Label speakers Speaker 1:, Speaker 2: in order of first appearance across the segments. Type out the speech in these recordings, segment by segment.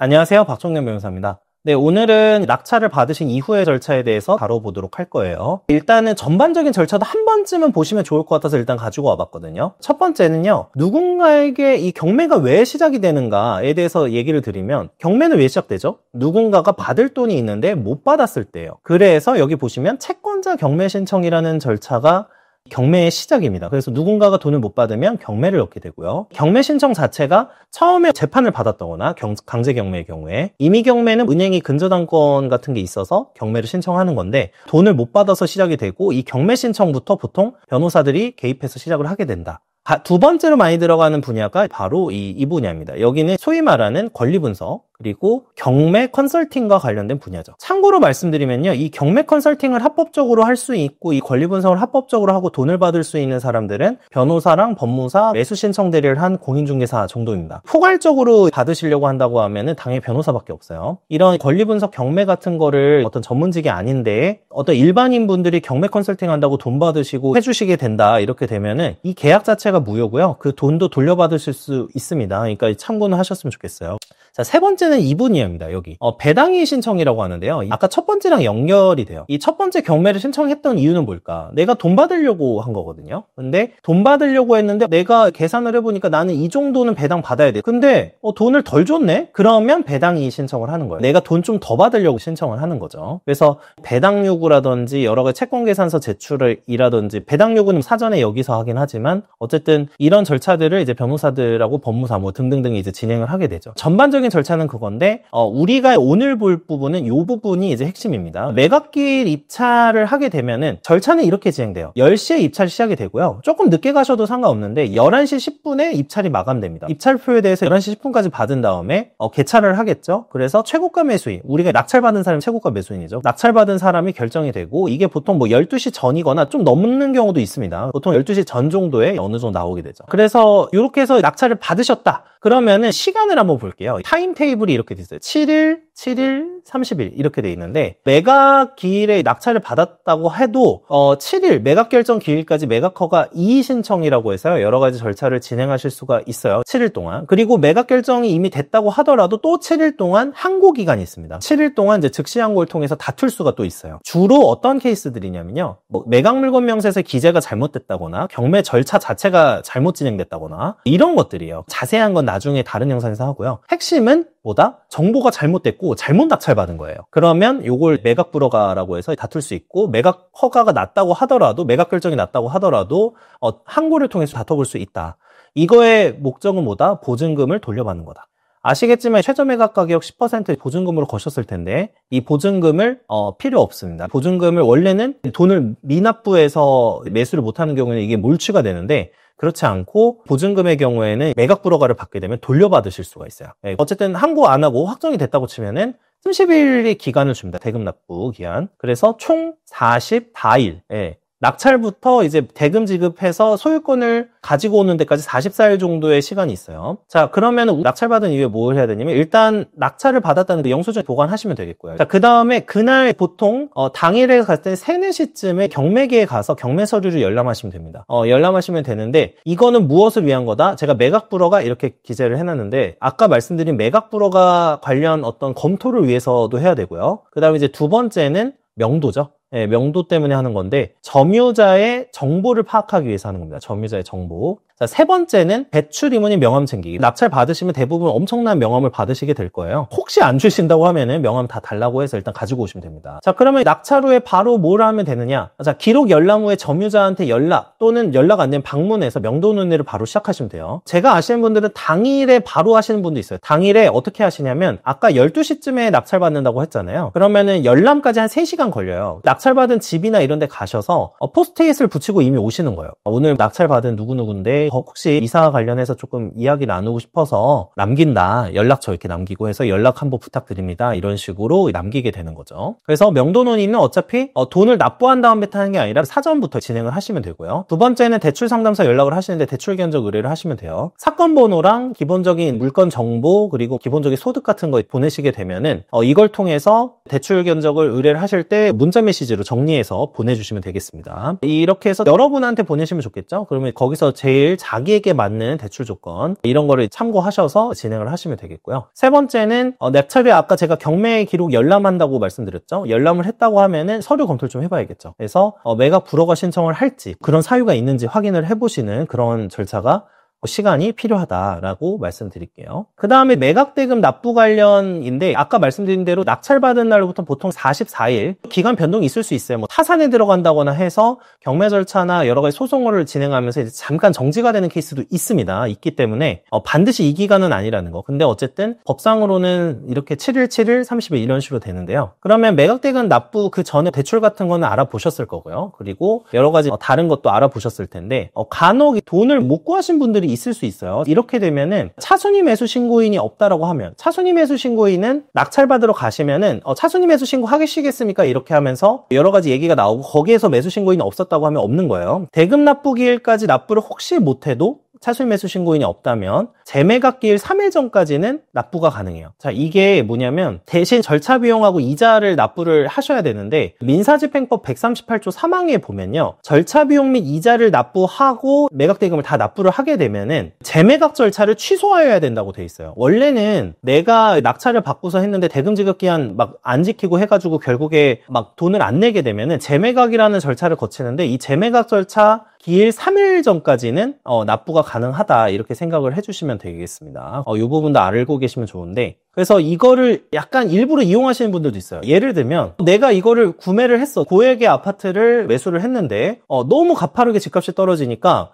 Speaker 1: 안녕하세요. 박종현 변호사입니다. 네, 오늘은 낙찰을 받으신 이후의 절차에 대해서 다뤄보도록 할 거예요. 일단은 전반적인 절차도 한 번쯤은 보시면 좋을 것 같아서 일단 가지고 와봤거든요. 첫 번째는요, 누군가에게 이 경매가 왜 시작이 되는가에 대해서 얘기를 드리면, 경매는 왜 시작되죠? 누군가가 받을 돈이 있는데 못 받았을 때예요. 그래서 여기 보시면 채권자 경매 신청이라는 절차가 경매의 시작입니다. 그래서 누군가가 돈을 못 받으면 경매를 넣게 되고요. 경매 신청 자체가 처음에 재판을 받았다거나 강제 경매의 경우에, 임의 경매는 은행이 근저당권 같은 게 있어서 경매를 신청하는 건데, 돈을 못 받아서 시작이 되고, 이 경매 신청부터 보통 변호사들이 개입해서 시작을 하게 된다. 두 번째로 많이 들어가는 분야가 바로 이 분야입니다. 여기는 소위 말하는 권리 분석, 그리고 경매 컨설팅과 관련된 분야죠. 참고로 말씀드리면요, 이 경매 컨설팅을 합법적으로 할 수 있고 이 권리 분석을 합법적으로 하고 돈을 받을 수 있는 사람들은 변호사랑 법무사, 매수 신청 대리를 한 공인중개사 정도입니다. 포괄적으로 받으시려고 한다고 하면은 당연히 변호사밖에 없어요. 이런 권리 분석 경매 같은 거를 어떤 전문직이 아닌데 어떤 일반인 분들이 경매 컨설팅 한다고 돈 받으시고 해주시게 된다, 이렇게 되면은 이 계약 자체가 무효고요. 그 돈도 돌려받으실 수 있습니다. 그러니까 참고는 하셨으면 좋겠어요. 자, 세 번째는 이 분야입니다. 여기 배당이의 신청이라고 하는데요, 아까 첫 번째랑 연결이 돼요. 이 첫 번째 경매를 신청했던 이유는 뭘까? 내가 돈 받으려고 한 거거든요. 근데 돈 받으려고 했는데 내가 계산을 해보니까 나는 이 정도는 배당 받아야 돼. 근데 돈을 덜 줬네? 그러면 배당이의 신청을 하는 거예요. 내가 돈 좀 더 받으려고 신청을 하는 거죠. 그래서 배당 요구라든지 여러 가지 채권 계산서 제출이라든지, 배당 요구는 사전에 여기서 하긴 하지만 어쨌든 이런 절차들을 이제 변호사들하고 법무사 뭐 등등등 이제 진행을 하게 되죠. 전반적인 절차는 그건데, 우리가 오늘 볼 부분은 이 부분이 이제 핵심입니다. 매각기일 입찰을 하게 되면은 절차는 이렇게 진행돼요. 10시에 입찰이 시작이 되고요. 조금 늦게 가셔도 상관없는데 11시 10분에 입찰이 마감됩니다. 입찰표에 대해서 11시 10분까지 받은 다음에 개찰을 하겠죠. 그래서 최고가 매수인, 우리가 낙찰받은 사람이 최고가 매수인이죠. 낙찰받은 사람이 결정이 되고, 이게 보통 뭐 12시 전이거나 좀 넘는 경우도 있습니다. 보통 12시 전 정도에 어느 정도 나오게 되죠. 그래서 이렇게 해서 낙찰을 받으셨다. 그러면은 시간을 한번 볼게요. 타임 테이블이 이렇게 돼 있어요. 7일, 7일, 30일 이렇게 돼 있는데, 매각 기일에 낙찰을 받았다고 해도 7일 매각 결정 기일까지 매각허가 이의 신청이라고 해서요, 여러 가지 절차를 진행하실 수가 있어요. 7일 동안. 그리고 매각 결정이 이미 됐다고 하더라도 또 7일 동안 항고 기간이 있습니다. 7일 동안 이제 즉시 항고를 통해서 다툴 수가 또 있어요. 주로 어떤 케이스들이냐면요, 뭐 매각 물건 명세서 기재가 잘못됐다거나 경매 절차 자체가 잘못 진행됐다거나 이런 것들이에요. 자세한 건 나중에 다른 영상에서 하고요. 핵심은 뭐다? 정보가 잘못됐고 잘못 낙찰받은 거예요. 그러면 요걸 매각 불허가라고 해서 다툴 수 있고, 매각 허가가 났다고 하더라도, 매각 결정이 났다고 하더라도 항고를 통해서 다퉈볼 수 있다. 이거의 목적은 뭐다? 보증금을 돌려받는 거다. 아시겠지만 최저 매각 가격 10% 보증금으로 거셨을 텐데, 이 보증금을 필요 없습니다. 보증금을 원래는 돈을 미납부해서 매수를 못하는 경우에는 이게 몰취가 되는데, 그렇지 않고 보증금의 경우에는 매각 불허가를 받게 되면 돌려받으실 수가 있어요. 어쨌든 항고 안 하고 확정이 됐다고 치면은 30일의 기간을 줍니다. 대금 납부 기한. 그래서 총 44일. 낙찰부터 이제 대금 지급해서 소유권을 가지고 오는 데까지 44일 정도의 시간이 있어요. 자, 그러면 낙찰받은 이후에 뭘 해야 되냐면, 일단 낙찰을 받았다는 데 영수증 보관하시면 되겠고요. 자, 그 다음에 그날 보통 당일에 갔을 때 3, 4시쯤에 경매기에 가서 경매 서류를 열람하시면 됩니다. 열람하시면 되는데, 이거는 무엇을 위한 거다? 제가 매각 불허가 이렇게 기재를 해놨는데, 아까 말씀드린 매각 불허가 관련 어떤 검토를 위해서도 해야 되고요. 그 다음에 이제 두 번째는 명도죠. 명도 때문에 하는 건데, 점유자의 정보를 파악하기 위해서 하는 겁니다. 점유자의 정보. 자, 세 번째는 대출 이문이 명함 챙기기. 낙찰 받으시면 대부분 엄청난 명함을 받으시게 될 거예요. 혹시 안 주신다고 하면은 명함 다 달라고 해서 일단 가지고 오시면 됩니다. 자, 그러면 낙찰 후에 바로 뭘 하면 되느냐? 자, 기록 열람 후에 점유자한테 연락, 또는 연락 안 되면 방문해서 명도 논의를 바로 시작하시면 돼요. 제가 아시는 분들은 당일에 바로 하시는 분도 있어요. 당일에 어떻게 하시냐면, 아까 12시쯤에 낙찰 받는다고 했잖아요. 그러면은 열람까지 한 3시간 걸려요. 낙찰받은 집이나 이런 데 가셔서 포스트잇을 붙이고 이미 오시는 거예요. 오늘 낙찰받은 누구누구인데 혹시 이사와 관련해서 조금 이야기 나누고 싶어서 남긴다, 연락처 이렇게 남기고 해서 연락 한번 부탁드립니다, 이런 식으로 남기게 되는 거죠. 그래서 명도 논의는 어차피 돈을 납부한 다음에 하는 게 아니라 사전부터 진행을 하시면 되고요. 두 번째는 대출 상담사 연락을 하시는데 대출 견적 의뢰를 하시면 돼요. 사건 번호랑 기본적인 물건 정보, 그리고 기본적인 소득 같은 거 보내시게 되면은 이걸 통해서 대출 견적을 의뢰를 하실 때 문자 메시지로 정리해서 보내주시면 되겠습니다. 이렇게 해서 여러분한테 보내시면 좋겠죠. 그러면 거기서 제일 자기에게 맞는 대출 조건 이런 거를 참고하셔서 진행을 하시면 되겠고요. 세 번째는 낙찰에 아까 제가 경매 기록 열람한다고 말씀드렸죠. 열람을 했다고 하면은 서류 검토를 좀 해봐야겠죠. 그래서 매각 불허가 신청을 할지 그런 사유가 있는지 확인을 해보시는 그런 절차가 시간이 필요하다라고 말씀드릴게요. 그 다음에 매각대금 납부 관련인데 아까 말씀드린 대로 낙찰받은 날부터 보통 44일 기간 변동이 있을 수 있어요. 뭐 타산에 들어간다거나 해서 경매 절차나 여러 가지 소송을 진행하면서 이제 잠깐 정지가 되는 케이스도 있기 때문에 반드시 이 기간은 아니라는 거. 근데 어쨌든 법상으로는 이렇게 7일, 7일, 30일 이런 식으로 되는데요. 그러면 매각대금 납부 그 전에 대출 같은 거는 알아보셨을 거고요. 그리고 여러 가지 다른 것도 알아보셨을 텐데 간혹 돈을 못 구하신 분들이 있을 수 있어요. 이렇게 되면은 차순위 매수 신고인이 없다라고 하면 차순위 매수 신고인은 낙찰받으러 가시면은 차순위 매수 신고 하시겠습니까? 이렇게 하면서 여러 가지 얘기가 나오고 거기에서 매수 신고인이 없었다고 하면 없는 거예요. 대금 납부 기일까지 납부를 혹시 못해도 차순위 매수 신고인이 없다면 재매각 기일 3일 전까지는 납부가 가능해요. 자, 이게 뭐냐면 대신 절차 비용하고 이자를 납부를 하셔야 되는데 민사집행법 138조 3항에 보면요. 절차 비용 및 이자를 납부하고 매각 대금을 다 납부를 하게 되면은 재매각 절차를 취소하여야 된다고 돼 있어요. 원래는 내가 낙찰을 받고서 했는데 대금 지급 기한 막 안 지키고 해가지고 결국에 막 돈을 안 내게 되면은 재매각이라는 절차를 거치는데 이 재매각 절차 기일 3일 전까지는 납부가 가능하다 이렇게 생각을 해주시면 되겠습니다. 이 부분도 알고 계시면 좋은데 그래서 이거를 약간 일부러 이용하시는 분들도 있어요. 예를 들면 내가 이거를 구매를 했어. 고액의 아파트를 매수를 했는데 너무 가파르게 집값이 떨어지니까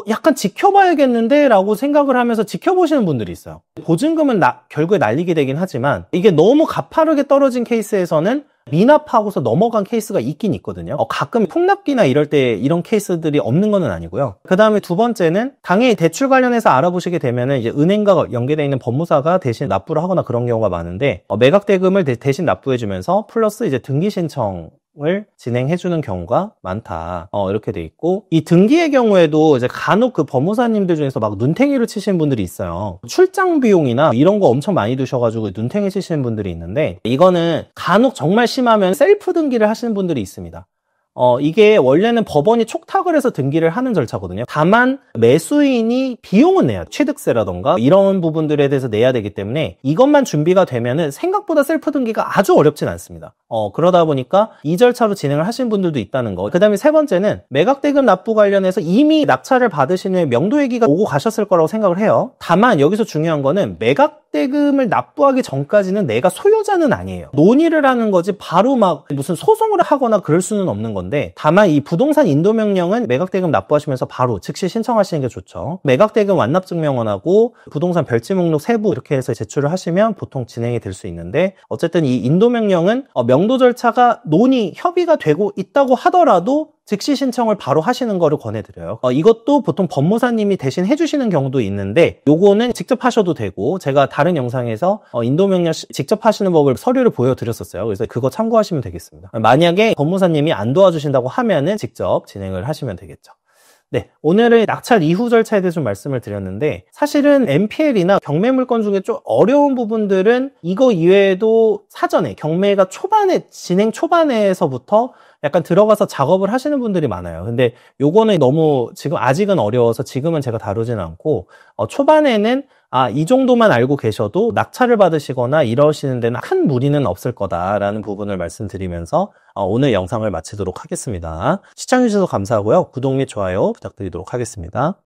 Speaker 1: 약간 지켜봐야겠는데 라고 생각을 하면서 지켜보시는 분들이 있어요. 보증금은 결국에 날리게 되긴 하지만 이게 너무 가파르게 떨어진 케이스에서는 미납하고서 넘어간 케이스가 있긴 있거든요. 가끔 폭락기나 이럴 때 이런 케이스들이 없는 건 아니고요. 그 다음에 두 번째는 당연히 대출 관련해서 알아보시게 되면은 이제 은행과 연계되어 있는 법무사가 대신 납부를 하거나 그런 경우가 많은데 매각 대금을 대신 납부해주면서 플러스 이제 등기 신청 을 진행해주는 경우가 많다. 이렇게 돼 있고 이 등기의 경우에도 이제 간혹 그 법무사님들 중에서 막 눈탱이를 치시는 분들이 있어요. 출장 비용이나 이런 거 엄청 많이 드셔가지고 눈탱이 치시는 분들이 있는데 이거는 간혹 정말 심하면 셀프 등기를 하시는 분들이 있습니다. 이게 원래는 법원이 촉탁을 해서 등기를 하는 절차거든요. 다만 매수인이 비용은 내야 취득세라던가 이런 부분들에 대해서 내야 되기 때문에 이것만 준비가 되면은 생각보다 셀프 등기가 아주 어렵진 않습니다. 그러다 보니까 이 절차로 진행을 하신 분들도 있다는 거. 그 다음에 세 번째는 매각대금 납부 관련해서 이미 낙찰을 받으신 후에 명도회기가 오고 가셨을 거라고 생각을 해요. 다만 여기서 중요한 거는 매각대금을 납부하기 전까지는 내가 소유자는 아니에요. 논의를 하는 거지 바로 막 무슨 소송을 하거나 그럴 수는 없는 건데 다만 이 부동산 인도명령은 매각대금 납부하시면서 바로 즉시 신청하시는 게 좋죠. 매각대금 완납증명원하고 부동산 별지목록 세부 이렇게 해서 제출을 하시면 보통 진행이 될 수 있는데 어쨌든 이 인도명령은 명도 절차가 협의가 되고 있다고 하더라도 즉시 신청을 바로 하시는 거를 권해드려요. 이것도 보통 법무사님이 대신 해주시는 경우도 있는데 요거는 직접 하셔도 되고 제가 다른 영상에서 인도명령 직접 하시는 법을 서류를 보여드렸었어요. 그래서 그거 참고하시면 되겠습니다. 만약에 법무사님이 안 도와주신다고 하면은 직접 진행을 하시면 되겠죠. 네, 오늘은 낙찰 이후 절차에 대해서 좀 말씀을 드렸는데 사실은 MPL이나 경매 물건 중에 좀 어려운 부분들은 이거 이외에도 사전에 경매가 진행 초반에서부터 약간 들어가서 작업을 하시는 분들이 많아요. 근데 요거는 너무 지금 아직은 어려워서 지금은 제가 다루진 않고 초반에는 이 정도만 알고 계셔도 낙찰을 받으시거나 이러시는 데는 큰 무리는 없을 거다라는 부분을 말씀드리면서 오늘 영상을 마치도록 하겠습니다. 시청해주셔서 감사하고요. 구독 및 좋아요 부탁드리도록 하겠습니다.